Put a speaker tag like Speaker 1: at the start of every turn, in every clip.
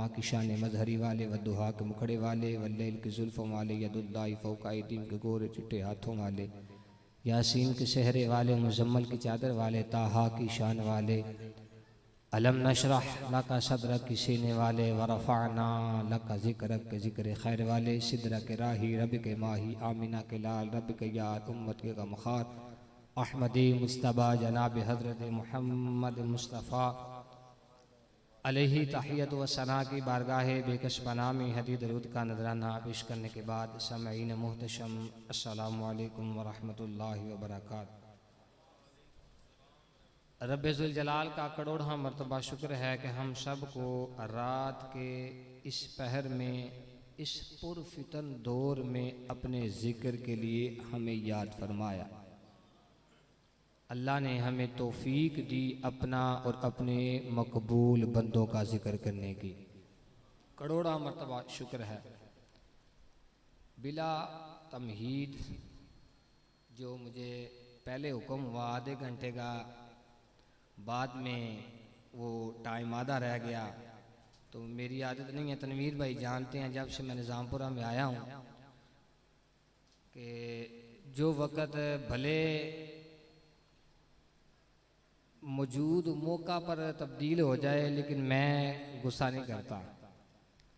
Speaker 1: वन्नहा की शान मजहरी वाले, वद्दुहा के मुखड़े वाले, वल्लैल के जुल्फ़ों वाले, यदुल्लाहि फ़ौक़ अयदीहिम के गोरे चिट्टे हाथों वाले, यासीन के सेहरे वाले, मुज़म्मल की चादर वाले, ताहा की शान वाले, अलम नशरह लका सदरक की सीने वाले, वरफ़अना लका ज़िक्रक के ज़िक्र खैर वाले, सिदरा के राही, रब के माही, आमिना के लाल, रब के यार, उम्मत के गमख़ार, अहमदी मुस्तबा जनाब हज़रत मुहम्मद मुस्तफ़ा अलैहि तहियत व सना की बारगाह बेकश पनामी हदी दरूद का नजराना पेश करने के बाद समईन मुहतशम अस्सलामु अलैकुम व रहमतुल्लाहि व बरकातहू। रब्बे ज़ुल जलाल का करोड़ों मरतबा शुक्र है कि हम सब को रात के इस पहर में, इस पुरफितन दौर में अपने ज़िक्र के लिए हमें याद फरमाया। अल्लाह ने हमें तौफीक दी अपना और अपने मकबूल बंदों का ज़िक्र करने की। करोड़ों मरतबा शुक्र है। बिला तमहीद जो मुझे पहले हुक्म हुआ आधे घंटे का, बाद में वो टाइम आधा रह गया, तो मेरी आदत नहीं है। तनवीर भाई जानते हैं जब से मैं निज़ामपुरा में आया हूँ कि जो वक़्त भले मौजूद मौका पर तब्दील हो जाए लेकिन मैं गुस्सा नहीं करता।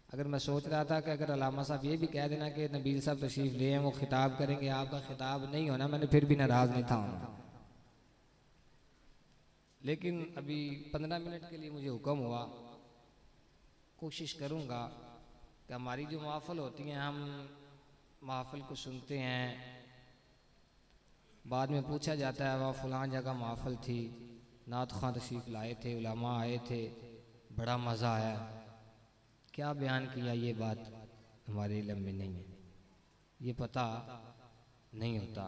Speaker 1: अगर मैं सोच रहा था कि अगर अल्लामा साहब ये भी कह देना कि नबील साहब तशरीफ़ ले हैं, वो ख़िताब करेंगे, आपका ख़िताब नहीं होना, मैंने फिर भी नाराज़ नहीं था। लेकिन अभी 15 मिनट के लिए मुझे हुक्म हुआ। कोशिश करूँगा कि हमारी जो महफ़िल होती हैं, हम महफ़िल को सुनते हैं, बाद में पूछा जाता है वह फ़लाँ जगह महफ़िल थी, नात ख़ां तशरीफ़ लाए थे, उलमा आए थे, बड़ा मज़ा आया। क्या बयान किया ये बात हमारे इल्म में नहीं है, ये पता नहीं होता।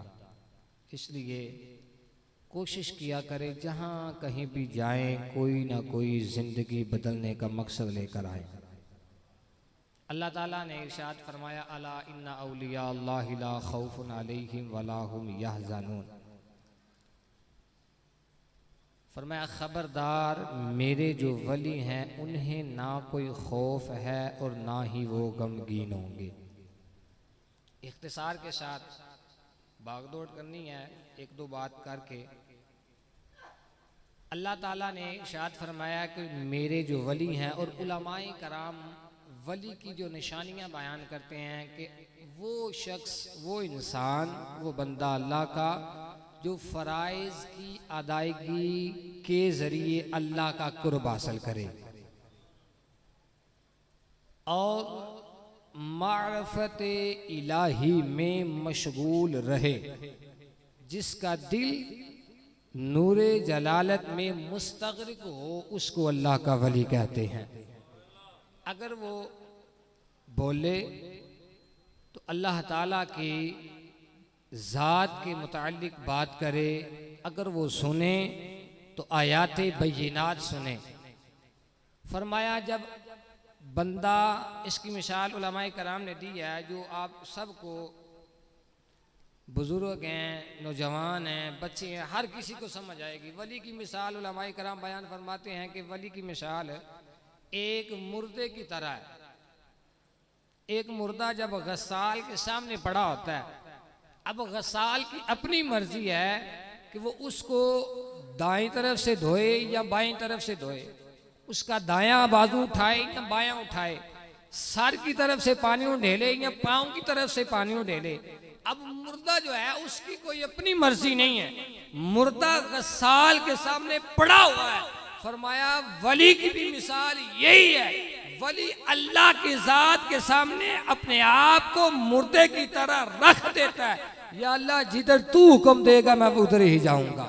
Speaker 1: इसलिए कोशिश किया करें जहाँ कहीं भी जाएं कोई ना कोई ज़िंदगी बदलने का मकसद लेकर आए। अल्लाह ताला ने इरशाद फरमाया, अला इन्ना औलिया अल्लाहि ला खौफुन अलैहिम वला हुम यहज़नून। फरमाया खबरदार, मेरे जो वली हैं उन्हें ना कोई खौफ है और ना ही वो गमगीन होंगे। इख्तिसार के साथ भागदौड़ करनी है, एक दो बात करके। अल्लाह ताला ने इरशाद फरमाया कि मेरे जो वली हैं, और उलमाए कराम वली की जो निशानियां बयान करते हैं कि वो शख्स, वो इंसान, वो बंदा अल्लाह का जो फ़राइज़ की अदायगी के ज़रिए अल्लाह का कुर्ब हासिल करे और मारफत इलाही में मशगूल रहे, जिसका दिल नूरे जलालत में मुस्तग़रिक़ हो, उसको अल्लाह का वली कहते हैं। अगर वो बोले तो अल्लाह ताला की ज़ात के मुताल्लिक बात करे, अगर वो सुने तो आयात बय्यिनात सुने। फरमाया जब बंदा, इसकी मिसाल उलमाए कराम ने दी है, जो आप सबको, बुज़ुर्ग हैं, नौजवान हैं, बच्चे हैं, हर किसी को समझ आएगी। वली की मिसाल उलमाए कराम बयान फरमाते हैं कि वली की मिसाल एक मुर्दे की तरह है। एक मुर्दा जब गस्साल के सामने पड़ा होता है, अब गस्साल की अपनी मर्जी है कि वो उसको दाईं तरफ से धोए या बाईं तरफ से धोए, उसका दायां बाजू उठाए या बायां उठाए, सर की तरफ से पानी उड़ेले या पाँव की तरफ से पानी उड़ेले। अब मुर्दा जो है उसकी कोई अपनी मर्जी नहीं है, मुर्दा गस्साल के सामने पड़ा हुआ है। फरमाया वली की भी मिसाल यही है। वली अल्लाह की ज़ात के सामने अपने आप को मुर्दे की तरह रख देता है, या अल्लाह जिधर तू हुक्म देगा मैं उधर ही जाऊंगा,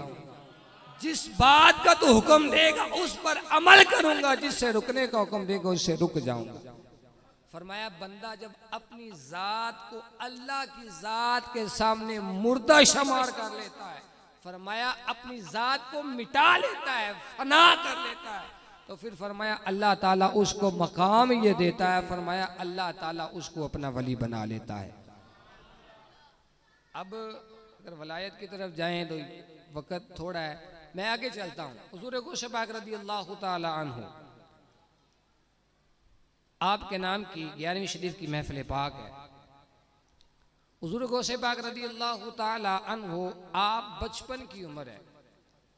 Speaker 1: जिस बात का तू हुक्म देगा उस पर अमल करूंगा, जिससे रुकने का हुक्म देगा उससे रुक जाऊंगा। फरमाया बंदा जब अपनी ज़ात को अल्लाह की ज़ात के सामने मुर्दा शुमार कर लेता है, फरमाया अपनी ज़ात को मिटा लेता है, फना कर लेता है, तो फिर फरमाया अल्लाह ताला उसको मकाम ये देता है, फरमाया अल्लाह ताला उसको अपना वली बना लेता है। अब अगर वलायत की तरफ जाएं तो वक़्त थोड़ा है, मैं आगे चलता हूँ। हुज़ूर गोश पाक रज़ियल्लाहु ताला अन्हु आपके नाम की 11वीं शरीफ की महफिल पाक है। हुजूर गौसे पाक रदी अल्लाह ताला अन्हु, आप बचपन की उम्र है,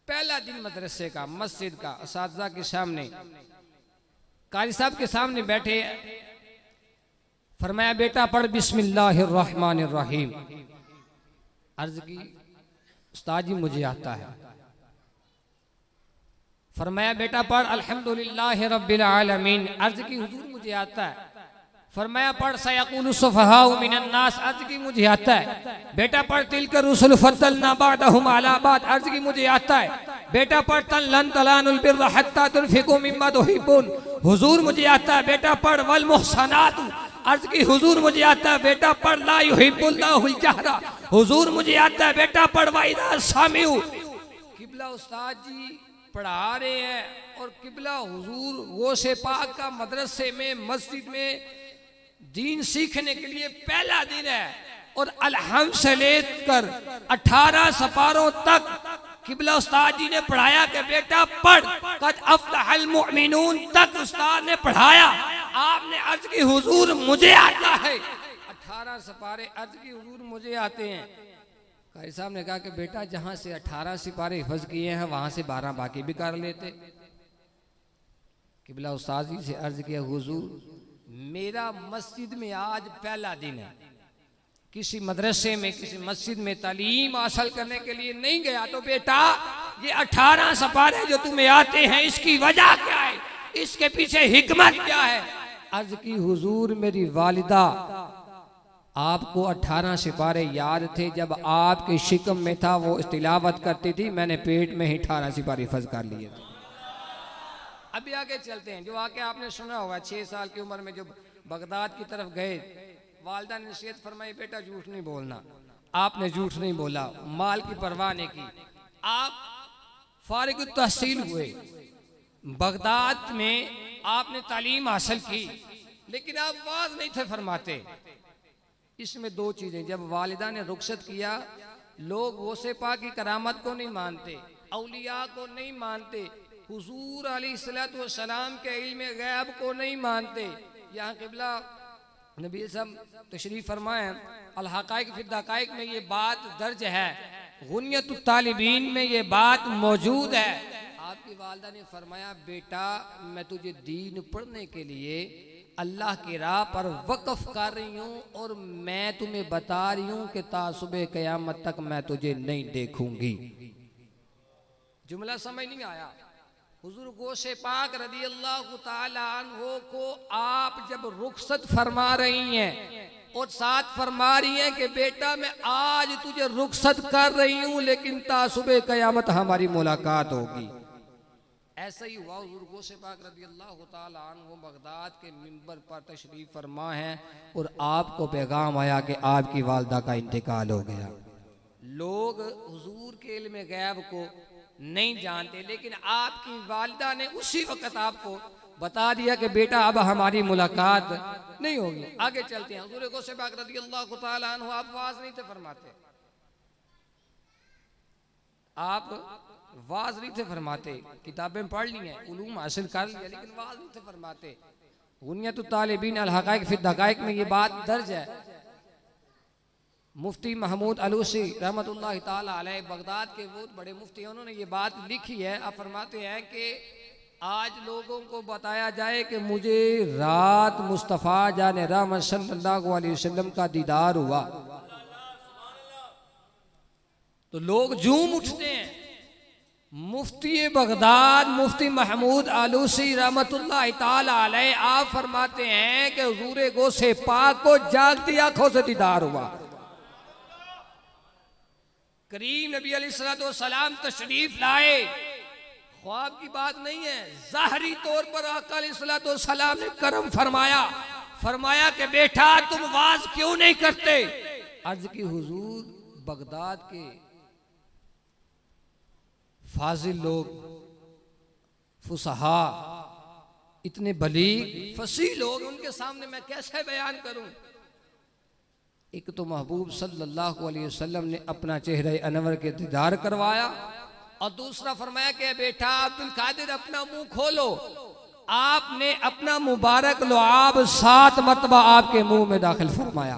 Speaker 1: पहला दिन मदरसे का, मस्जिद का, असातिज़ा के सामने, कारी साहब के सामने बैठे, फरमाया बेटा पढ़ बिस्मिल्लाहिर्रहमानिर्रहीम। अर्ज की उस्ताद जी मुझे आता है। फरमाया बेटा पढ़ अल्हम्दुलिल्लाहि रब्बिल आलमीन। अर्ज की हुजूर मुझे आता है। फरमाया पढ़ सयक़ूलु सुफ़हाउ मिनन नास। अर्ज की मुझे आता है। बेटा पढ़ तिल्का रुसुल फद्दलना बअदहुम अला बअद। अर्ज की मुझे आता है। बेटा पढ़ लन तलानुल बिर्रा हत्ता तुनफिकू मिम्मा तुहिब्बून। हुजूर मुझे आता है। बेटा पढ़ वल मुहसनातु। अर्ज की हुजूर मुझे आता है। बेटा पढ़ ला युहिब्बुल्लाहुल जहरा। हुजूर मुझे आता है। बेटा पढ़ वाइदा सामिउ। किबला उस्ताद जी पढ़ा रहे हैं और किबला हुजूर गौसे पाक का मदरसे में, मस्जिद में दीन सीखने के लिए पहला दिन है और अलहम्द से लेकर 18 सपारों तक किबला उस्ताद जी ने पढ़ाया कि बेटा पढ़ कद अफ़लहल मुमिनून तक उस्ताद ने पढ़ाया। आपने अर्ज की हुजूर मुझे आता है। 18 सपारे अर्ज की हुजूर मुझे आते हैं। कारी साहब ने कहा कि बेटा जहां से 18 सिपारे हिफ्ज़ किए हैं वहां से 12 बाकी भी कर लेते। किबला उस्ताद जी से अर्ज किया हुजूर मेरा मस्जिद में आज पहला दिन है, किसी मदरसे में, किसी मस्जिद में तालीम हासिल करने के लिए नहीं गया, तो बेटा ये 18 सपारे जो तुम्हें आते हैं इसकी वजह क्या है, इसके पीछे हिकमत क्या है। अर्ज की हुजूर मेरी वालिदा आपको 18 सिपारे याद थे, जब आपके शिकम में था वो तिलावत करती थी, मैंने पेट में ही 18 सिपारे हिफ्ज़ कर लिए थे। अभी आगे चलते हैं। जो आके आपने सुना होगा 6 साल की उम्र में जब बगदाद की तरफ गए, वालिदा ने नसीहत फरमाई बेटा झूठ नहीं बोलना। आपने झूठ नहीं बोला, माल की परवाह नहीं की। आप फारिग तहसील हुए, बगदाद में आपने तालीम हासिल की, लेकिन आप वाज नहीं थे फरमाते। इसमें दो चीजें, जब वालिदा ने रुखसत किया, लोग गौसे पाक की करामत को नहीं मानते, औलिया को नहीं मानते, हुजूर अलैहिस्सलातु वस्सलाम के इल्म गैब को नहीं मानते। यहाँ किबला नबी सब तशरीफ फरमाए, अल हक़ाइक़ फ़िद दक़ाइक़ में ये बात दर्ज है, गुनियतुत तालिबीन में ये बात मौजूद है। आपकी वालिदा ने फरमाया बेटा मैं तुझे दीन पढ़ने के लिए अल्लाह की राह पर वक़्फ़ कर रही हूँ और मैं तुम्हें बता रही हूँ कि तासुबे क़यामत तक मैं तुझे नहीं देखूंगी। जुमला समझ नहीं आया। हुजूर गौसे पाक रदी अल्लाह ताला अन्हो को आप जब रुखसत फरमा रही हैं और साथ फरमा रही हैं कि बेटा मैं आज तुझे रुखसत कर रही हूँ, लेकिन तासुबे क़यामत हमारी मुलाकात होगी। ऐसा ही हुआ। हुजूर गौसे पाक रदी अल्लाह ताला अन्हु बगदाद के मिंबर पर तशरीफ फरमा है और आपको पैगाम आया कि आपकी वालिदा का इंतकाल हो गया। लोग हुजूर के इल्म गैब को नहीं जानते, लेकिन आपकी वालिदा ने उसी वक्त आपको बता दिया कि बेटा अब हमारी मुलाकात नहीं होगी। आगे चलते हैं। हुजूर गौसे पाक रदी अल्लाह ताला अन्हु आप वाज नहीं थे फरमाते, आप वाज नहीं थे फरमाते, किताबें पढ़ ली हैं, उलूम हासिल कर लिया, लेकिन वाज नहीं थे फरमाते। गुनियतुत तालिबीन अल हक़ाइक़ फ़िद दक़ाइक़ में ये बात दर्ज है। मुफ्ती महमूद अलूसी रहमतुल्लाह ताला अलैह बगदाद के बहुत बड़े मुफ्ती हैं, उन्होंने ये बात लिखी है। आप फरमाते हैं कि आज लोगों को बताया जाए कि मुझे रात मुस्तफ़ा जाने रहमत सल्लल्लाहु अलैहि वसल्लम का दीदार हुआ, तो लोग झूम उठते हैं। मुफ्ती बगदाद मुफ्ती महमूद आलूसी रहमतुल्लाह ताला अलैह आप फरमाते हैं कि हुजूर गौसे पाक को जागती आंखों से दीदार हुआ। करीम नबी अलैहिस्सलातु वस्सलाम तशरीफ लाए, ख्वाब की बात नहीं है, ज़ाहरी तौर पर आका अलैहिस्सलातु वस्सलाम ने करम फरमाया, फरमाया कि बेटा तुम वाज क्यों नहीं करते। अर्ज की हुजूर बगदाद के फाजिल लोग, फुसहा, इतने बलीग फसीह लोग, उनके सामने मैं कैसे बयान करूं। एक तो महबूब सल्लल्लाहु अलैहि वसल्लम ने अपना चेहरे अनवर के दीदार करवाया, और दूसरा फरमाया कि बेटा अब्दुल कादिर अपना मुंह खोलो, आपने अपना मुबारक लुआब 7 मरतबा आपके मुंह में दाखिल फरमाया।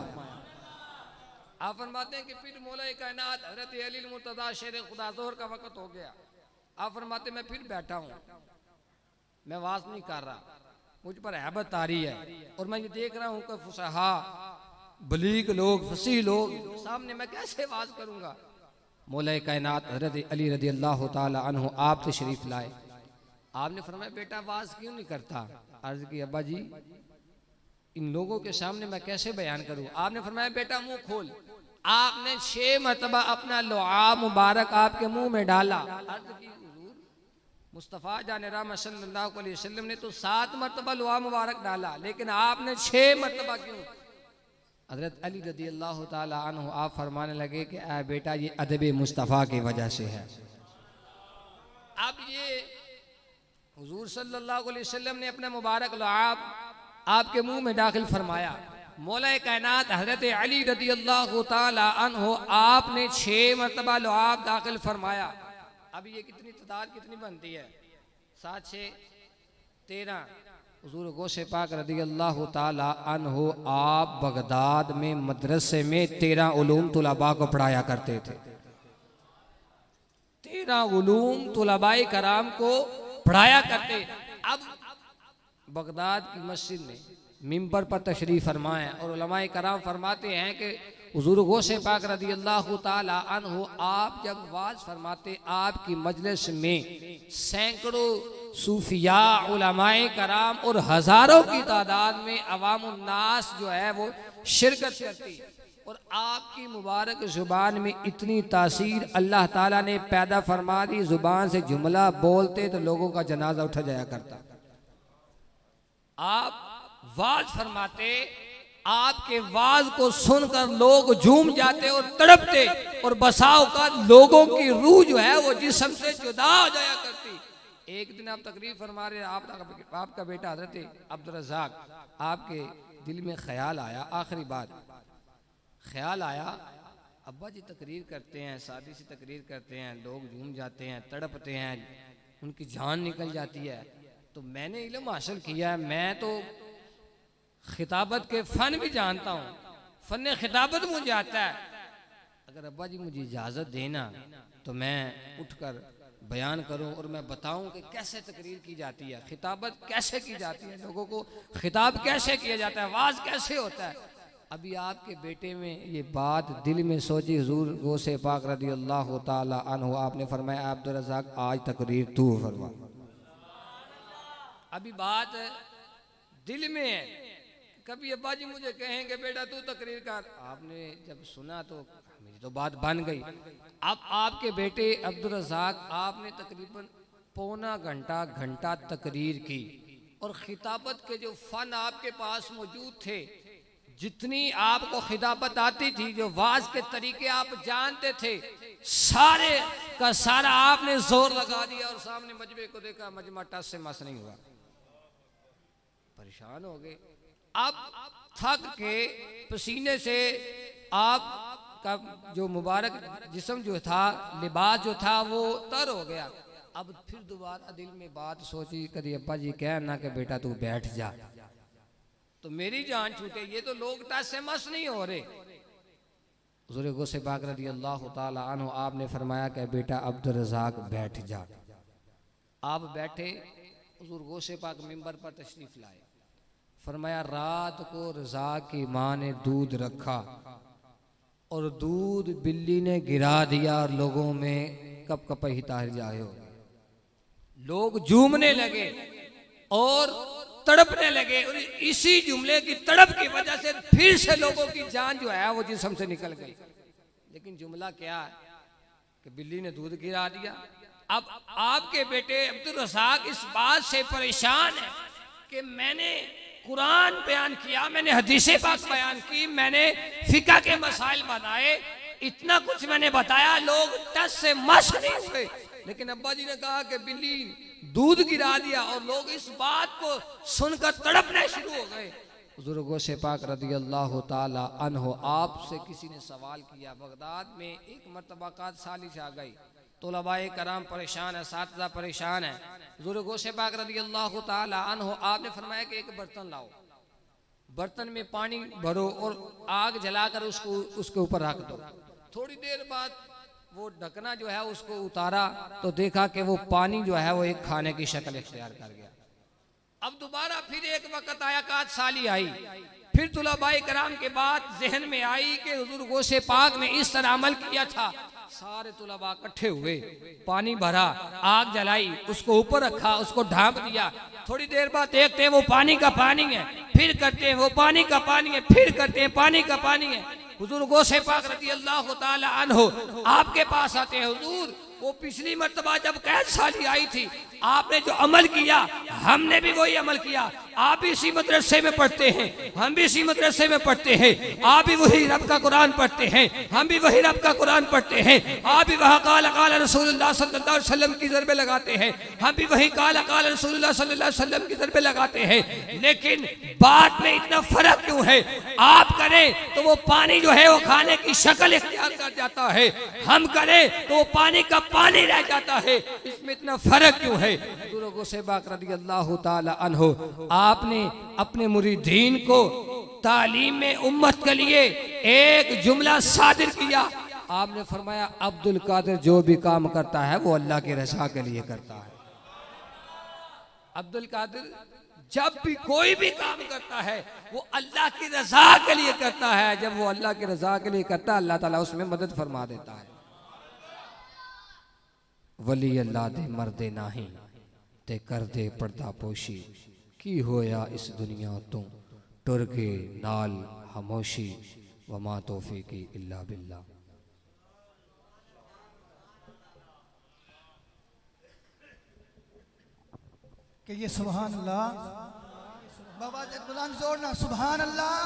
Speaker 1: आप फरमाते हैं कि फिर मौला कायनात हजरत अली मुर्तजा शेर खुदा जोहर का वक्त हो गया। आप फरमाते मैं फिर बैठा हूँ, मैं वाज नहीं कर रहा, मुझ पर हैबत आ रही है और मैं ये देख रहा हूँ कि फुसहा बलीग लोग फसीह लोग सामने, मैं कैसे वाज करूँगा। मौला कायनात हजरत अली रदी अल्लाह ताला अन्हु आप तशरीफ लाए। आपने फरमाया बेटा वाज क्यों नहीं करता। अर्ज की अब्बा जी इन लोगों के सामने मैं कैसे बयान करूं। आपने फरमाया बेटा मुंह खोल। आपने 6 मरतबा अपना लुआब मुबारक आपके मुंह में डाला। अर्ज की हुजूर मुस्तफ़ा जान रहमत सल्लल्लाहु अलैहि वसल्लम ने तो 7 मरतबा लुआब मुबारक डाला, लेकिन आपने 6 मरतबा क्यों। हजरत अली रदी अल्लाह ताला अन्हु आप फरमाने लगे कि आ बेटा ये अदब मुस्तफ़ा की वजह से है। अब ये हुजूर सल्लल्लाहु अलैहि वसल्लम ने अपना मुबारक लुआब आपके मुंह में दाखिल फरमाया। मौला कायनात हजरत अली रदी अल्लाह ताला अन्हु आपने 6 मरतबा लुआब दाखिल फरमाया। अब ये कितनी तादाद कितनी बनती है, 7 6 13। हुजूर गौसे पाक रदी अल्लाह ताला अन्हु आप बगदाद में मदरसे में 13 उलूम तुलबा को पढ़ाया करते थे। 13 उलूम तुलबाए कराम को पढ़ाया करते। अब बगदाद की मस्जिद में मिंबर पर तशरीफ फरमाए और उलमाए कराम फरमाते हैं कि हुजूर गौसे पाक रदी अल्लाह ताला अन्हु आप जब वाज फरमाते आपकी मजलिस में सैकड़ों सूफिया उलमाए कराम और हजारों की तादाद में अवामुन्नास जो है वो शिरकत करती और आपकी मुबारक जुबान में इतनी तासीर अल्लाह ताला ने पैदा फरमा दी, जुबान से जुमला बोलते तो लोगों का जनाजा उठा जाया करता। आप वाज फरमाते, आपके वाज को सुनकर लोग झूम जाते और तड़पते और बसाव का लोगों की रूह जो है वो जिस्म से जुदा हो जाया करती। एक दिन आप तकरीर फरमा रहे, आपका बेटा हजरत अब्दुल रज़ाक आपके दिल में ख्याल आया, आखिरी बात ख्याल आया अब्बा जी तकरीर करते हैं, सादी सी तकरीर करते हैं, लोग झूम जाते हैं, तड़पते हैं, उनकी जान निकल जाती है। तो मैंने इल्म हासिल किया है, मैं तो खिताबत के फ़न भी जानता हूँ, फ़न खिताबत मुझे आता है। अगर अब्बा जी मुझे इजाज़त देना तो मैं उठकर बयान करूं और मैं बताऊं कि कैसे तकरीर की जाती है, खिताबत कैसे की जाती है, लोगों को खिताब कैसे किया जाता है, वाज कैसे होता है। अभी आपके बेटे में ये बात दिल में सोची, हुजूर गौसे पाक रदी अल्लाह ताला अन्हु आपने फरमाया अब्दुल रज़ाक आज तकरीर तू फरमा। अभी बात दिल में है, कभी अब्बा जी मुझे कहेंगे बेटा तू तकरीर कर। आपने जब सुना तो मेरी तो बात बन गई। अब आपके बेटे अब्दुल रज़ाक आपने तकरीबन पौना घंटा तकरीर की और खिताबत के जो फ़न आपके पास मौजूद थे, जितनी आपको खिताबत आती थी, जो वाज के तरीके आप जानते थे, सारे का सारा आपने जोर लगा दिया और सामने मजमे को देखा, मजमा टस से मस नहीं हुआ। परेशान हो गए। अब थक के पसीने से आपका जो मुबारक जिस्म जो था, लिबास जो था वो तर हो गया। अब फिर दोबारा दिल में बात सोची, कभी अब्बा जी कहना कि बेटा तू बैठ जा, तो मेरी जान छूटे, ये तो लोग टस से मस नहीं हो रहे। हुज़ूर गौसे पाक रज़ी अल्लाह ताला अन्हु आपने फरमाया कि बेटा अब्दुल रज़ाक बैठ जा। आप बैठे, हुज़ूर गौसे पाक मिंबर पर तशरीफ लाए, फरमाया रात को रज़ाक की माँ ने दूध रखा और दूध बिल्ली ने गिरा दिया और लोगों में कप कप ही तार जाए हो। लोग झूमने लगे और तड़पने लगे और इसी जुमले की तड़प की वजह से फिर से लोगों की जान जो है वो जिस्म से निकल गई। लेकिन जुमला क्या है कि बिल्ली ने दूध गिरा दिया। अब आपके बेटे अब्दुल रज़ाक इस बात से परेशान है कि मैंने कुरान बयान किया, मैंने हदीसे पाक बयान की, मैंने फिका के मसाइल बनाए, इतना कुछ मैंने बताया, लोग टस से मस नहीं हुए। लेकिन अब्बा जी ने कहा कि बिल्ली दूध गिरा दिया और लोग इस बात को सुनकर तड़पने शुरू हो गए। हुज़ूर गौसे पाक रज़ी अल्लाह ताला अन्हु आपसे किसी ने सवाल किया, बगदाद में एक मरतबा काद सालिश आ गई तुलबाए कराम परेशान है, साथीज़ा परेशान है। हुज़ूर गौसे पाक रज़ियल्लाहु ताला अन्हु आपने फरमाया कि एक बर्तन लाओ, बर्तन में पानी भरो और आग जलाकर उसको उसके ऊपर रख दो। थोड़ी देर बाद वो ढकना जो है उसको उतारा तो देखा कि वो पानी जो है वो एक खाने की शक्ल इख्तियार कर गया। अब दोबारा फिर एक वक्त आया, कात साली आई, फिर तुलबाए कराम के बाद जहन में आई कि हुज़ूर गौसे पाक ने इस तरह अमल किया था। सारे तुलबा इकट्ठे हुए, पानी भरा, आग जलाई, उसको ऊपर रखा, उसको ढांप दिया। थोड़ी देर बाद देखते हैं वो पानी का पानी है, फिर करते हैं वो पानी का पानी है, फिर करते हैं पानी का पानी है। हुज़ूर गौसे पाक रज़ियल्लाहु ताला अन्हु आपके पास आते हैं, हुज़ूर वो पिछली मर्तबा जब कैद साली आई थी आपने जो अमल किया हमने भी वही अमल किया। आप भी इसी मदरसे में पढ़ते हैं, हम भी इसी मदरसे में पढ़ते हैं। आप भी वही रब का कुरान पढ़ते हैं, हम भी वही रब का कुरान पढ़ते हैं। आप भी वहाँ काला काला रसूलुल्लाह सल्लल्लाहु अलैहि वसल्लम की ज़रबे लगाते हैं, हम भी वही काला काला रसूलुल्लाह सल्लल्लाहु अलैहि वसल्लम की ज़रबे लगाते हैं। लेकिन बात में इतना फर्क क्यों है? आप करें तो वो पानी जो है वो खाने की शक्ल इख्तियार कर जाता है, हम करें तो वो पानी का पानी रह जाता है। इसमें इतना फर्क क्यों है? हुज़ूर गौसे पाक रज़ियल्लाहु ताला अन्हु आपने अपने मुरीदीन को तालीम में उम्मत के लिए एक जुमला सादिर किया। आपने फरमाया अब्दुल कादिर जो भी काम करता है वो अल्लाह की रज़ा के लिए करता है। अब्दुल कादिर जब भी कोई भी काम करता है वो अल्लाह की रज़ा के लिए करता है। जब वो अल्लाह की रज़ा के लिए करता है अल्लाह ताला उसमें मदद फरमा देता है। वली अल्लाह दे मर्दे नाही ते कर दे पर्दा पोशी, की होया इस दुनिया तू टुर के नाल खामोशी, वमा तौफीकी इल्ला बिल्लाह।
Speaker 2: कि ये सुभान अल्लाह बाबा बुलंद जोर ना सुभान अल्लाह।